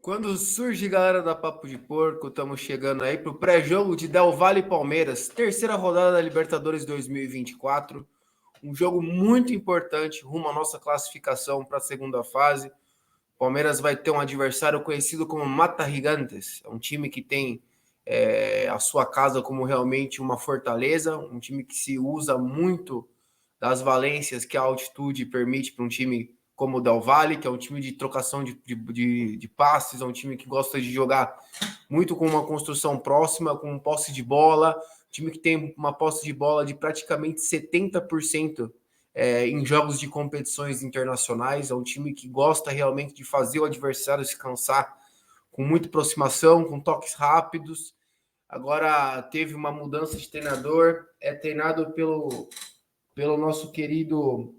Quando surge, galera da Papo de Porco, estamos chegando aí para o pré-jogo de Del Valle e Palmeiras, terceira rodada da Libertadores 2024. Um jogo muito importante rumo à nossa classificação para a segunda fase. O Palmeiras vai ter um adversário conhecido como Mata Gigantes, é um time que tem a sua casa como realmente uma fortaleza, um time que se usa muito das valências que a altitude permite para um time como o Del Valle, que é um time de trocação de passes, é um time que gosta de jogar muito com uma construção próxima, com posse de bola, time que tem uma posse de bola de praticamente 70% em jogos de competições internacionais, é um time que gosta realmente de fazer o adversário se cansar com muita aproximação, com toques rápidos. Agora teve uma mudança de treinador, é treinado pelo nosso querido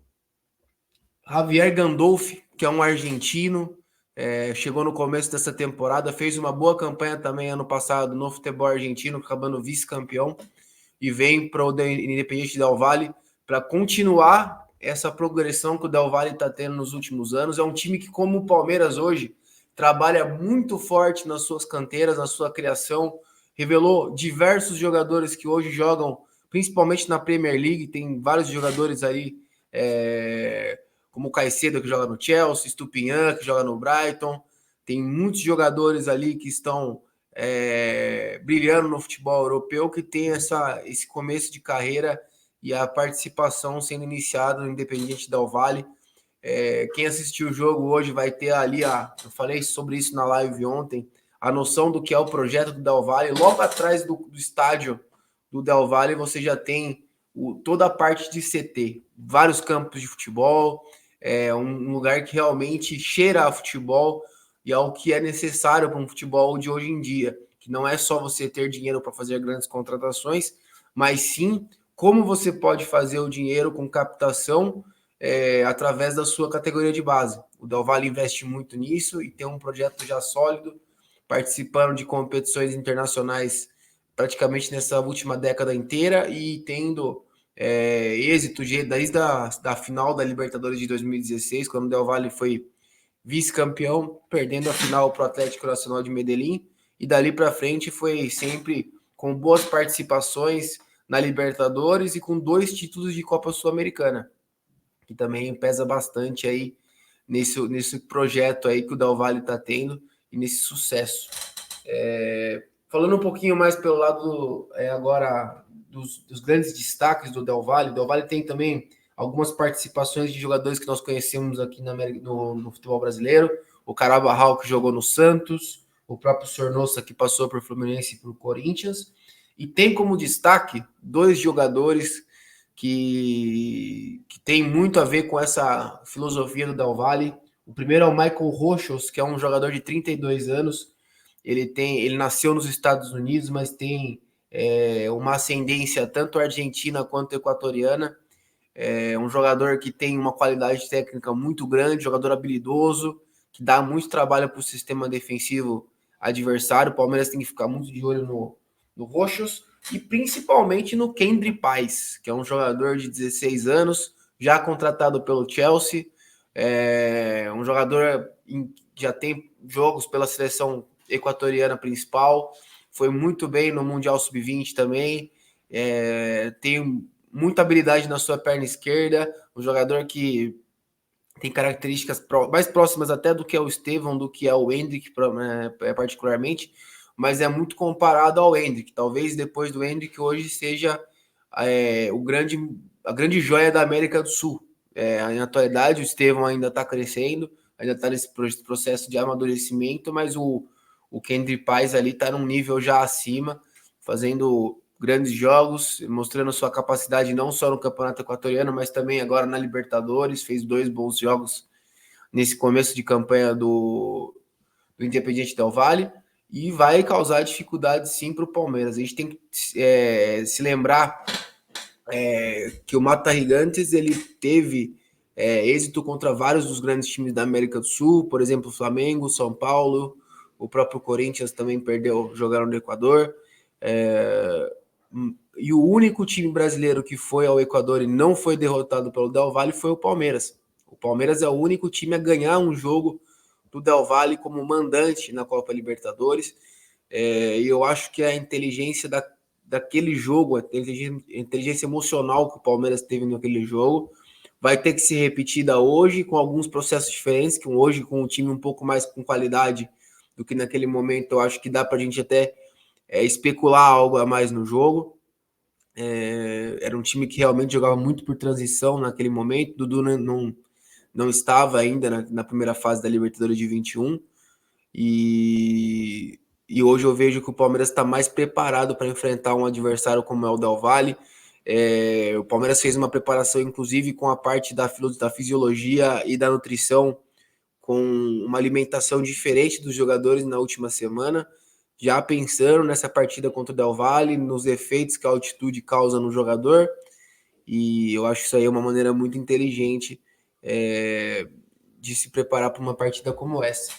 Javier Gandolfi, que é um argentino, chegou no começo dessa temporada, fez uma boa campanha também ano passado no futebol argentino, acabando vice-campeão, e vem para o Independiente Del Valle para continuar essa progressão que o Del Valle está tendo nos últimos anos. É um time que, como o Palmeiras hoje, trabalha muito forte nas suas canteiras, na sua criação, revelou diversos jogadores que hoje jogam, principalmente na Premier League, tem vários jogadores aí, como o Caicedo, que joga no Chelsea, Stupinhan, que joga no Brighton, tem muitos jogadores ali que estão brilhando no futebol europeu, que tem esse começo de carreira e a participação sendo iniciada no Independiente Del Valle. Quem assistiu o jogo hoje vai ter ali, eu falei sobre isso na live ontem, a noção do que é o projeto do Del Valle. Logo atrás do estádio do Del Valle, você já tem toda a parte de CT, vários campos de futebol, um lugar que realmente cheira a futebol e ao que é necessário para um futebol de hoje em dia, que não é só você ter dinheiro para fazer grandes contratações, mas sim como você pode fazer o dinheiro com captação através da sua categoria de base. O Del Valle investe muito nisso e tem um projeto já sólido, participando de competições internacionais praticamente nessa última década inteira e tendo êxito desde da final da Libertadores de 2016, quando o Del Valle foi vice-campeão, perdendo a final para o Atlético Nacional de Medellín, e dali para frente foi sempre com boas participações na Libertadores e com 2 títulos de Copa Sul-Americana, que também pesa bastante aí nesse projeto aí que o Del Valle está tendo e nesse sucesso. Falando um pouquinho mais pelo lado agora dos grandes destaques do Del Valle, o Del Valle tem também algumas participações de jogadores que nós conhecemos aqui no futebol brasileiro, o Carabarral, que jogou no Santos, o próprio Sornosa, que passou por Fluminense e por Corinthians, e tem como destaque 2 jogadores que tem muito a ver com essa filosofia do Del Valle. O primeiro é o Michael Rochos, que é um jogador de 32 anos, ele nasceu nos Estados Unidos, mas tem uma ascendência tanto argentina quanto equatoriana. É um jogador que tem uma qualidade técnica muito grande, jogador habilidoso, que dá muito trabalho para o sistema defensivo adversário. O Palmeiras tem que ficar muito de olho no Rochos e principalmente no Kendry Paz, que é um jogador de 16 anos, já contratado pelo Chelsea, um jogador que já tem jogos pela seleção equatoriana principal, foi muito bem no Mundial Sub-20 também, tem muita habilidade na sua perna esquerda, um jogador que tem características mais próximas até do que é o Estevão, do que é o Endrick, particularmente, mas é muito comparado ao Endrick. Talvez depois do Endrick hoje seja a grande joia da América do Sul. Na atualidade, o Estevão ainda está crescendo, ainda está nesse processo de amadurecimento, mas o Kendry Paz ali está num nível já acima, fazendo grandes jogos, mostrando sua capacidade não só no Campeonato Equatoriano, mas também agora na Libertadores, fez 2 bons jogos nesse começo de campanha do Independiente Del Valle, e vai causar dificuldade sim para o Palmeiras. A gente tem que se lembrar que o Mata Gigantes ele teve êxito contra vários dos grandes times da América do Sul, por exemplo, o Flamengo, São Paulo, o próprio Corinthians também perdeu, jogaram no Equador. E o único time brasileiro que foi ao Equador e não foi derrotado pelo Del Valle foi o Palmeiras. O Palmeiras é o único time a ganhar um jogo do Del Valle como mandante na Copa Libertadores. E eu acho que a inteligência daquele jogo, a inteligência emocional que o Palmeiras teve naquele jogo, vai ter que ser repetida hoje com alguns processos diferentes, que hoje com um time um pouco mais com qualidade do que naquele momento. Eu acho que dá para a gente até especular algo a mais no jogo. Era um time que realmente jogava muito por transição naquele momento. Dudu não estava ainda na primeira fase da Libertadores de 21. E hoje eu vejo que o Palmeiras está mais preparado para enfrentar um adversário como é o Del Valle. O Palmeiras fez uma preparação, inclusive, com a parte da fisiologia e da nutrição, com uma alimentação diferente dos jogadores na última semana, já pensando nessa partida contra o Del Valle, nos efeitos que a altitude causa no jogador. E eu acho isso aí uma maneira muito inteligente de se preparar para uma partida como essa.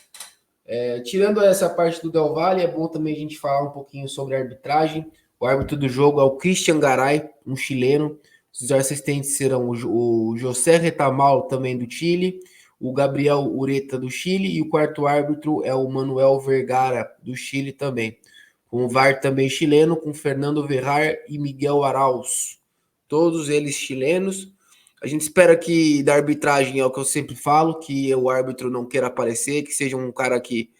Tirando essa parte do Del Valle, é bom também a gente falar um pouquinho sobre a arbitragem. O árbitro do jogo é o Christian Garay, um chileno. Os assistentes serão o José Retamal, também do Chile, o Gabriel Ureta, do Chile, e o quarto árbitro é o Manuel Vergara, do Chile também. Com o VAR também chileno, com Fernando Verrar e Miguel Arauz. Todos eles chilenos. A gente espera que da arbitragem, é o que eu sempre falo, que o árbitro não queira aparecer, que seja um cara que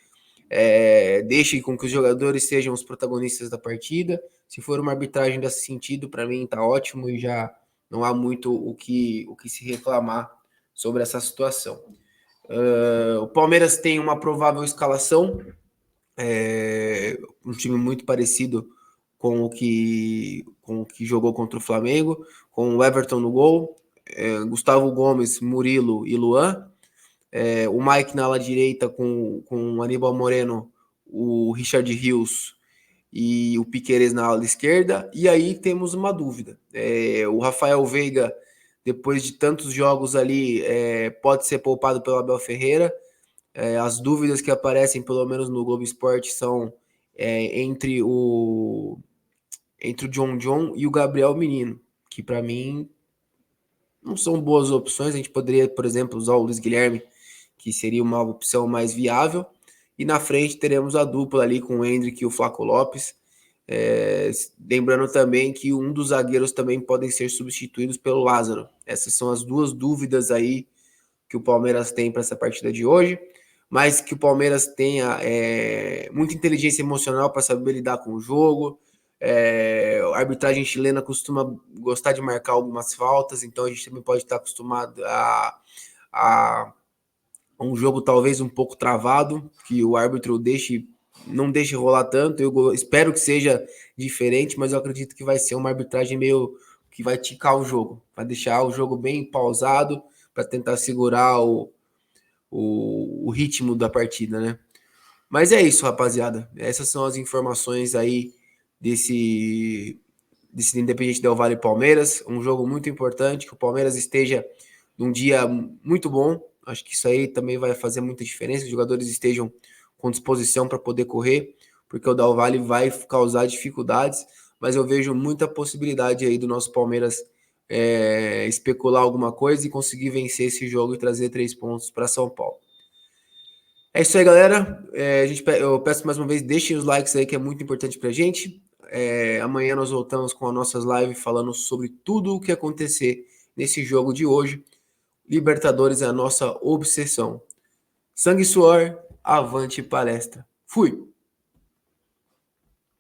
deixe com que os jogadores sejam os protagonistas da partida. Se for uma arbitragem desse sentido, para mim tá ótimo e já não há muito o que se reclamar sobre essa situação. O Palmeiras tem uma provável escalação, um time muito parecido com o que jogou contra o Flamengo, com o Everton no gol, Gustavo Gomes, Murilo e Luan, o Mike na ala direita com o Aníbal Moreno, o Richard Rios e o Piquerez na ala esquerda. E aí temos uma dúvida. O Rafael Veiga, depois de tantos jogos ali, pode ser poupado pelo Abel Ferreira. As dúvidas que aparecem, pelo menos no Globo Esporte, são entre o John e o Gabriel Menino, que para mim não são boas opções. A gente poderia, por exemplo, usar o Luiz Guilherme, que seria uma opção mais viável. E na frente teremos a dupla ali com o Hendrick e o Flaco Lopes. Lembrando também que um dos zagueiros também podem ser substituídos pelo Lázaro. Essas são as duas dúvidas aí que o Palmeiras tem para essa partida de hoje, mas que o Palmeiras tenha muita inteligência emocional para saber lidar com o jogo. A arbitragem chilena costuma gostar de marcar algumas faltas, então a gente também pode estar acostumado a um jogo talvez um pouco travado, que o árbitro não deixe rolar tanto. Eu espero que seja diferente, mas eu acredito que vai ser uma arbitragem meio que vai ticar o jogo, vai deixar o jogo bem pausado para tentar segurar o ritmo da partida, né? Mas é isso, rapaziada. Essas são as informações aí desse Independiente Del Valle e Palmeiras. Um jogo muito importante, que o Palmeiras esteja num dia muito bom. Acho que isso aí também vai fazer muita diferença, que os jogadores estejam com disposição para poder correr, porque o Del Valle vai causar dificuldades, mas eu vejo muita possibilidade aí do nosso Palmeiras especular alguma coisa e conseguir vencer esse jogo e trazer 3 pontos para São Paulo. É isso aí, galera. Eu peço mais uma vez, deixem os likes aí, que é muito importante pra gente. Amanhã nós voltamos com as nossas lives falando sobre tudo o que acontecer nesse jogo de hoje. Libertadores é a nossa obsessão. Sangue e suor, avante palestra. Fui!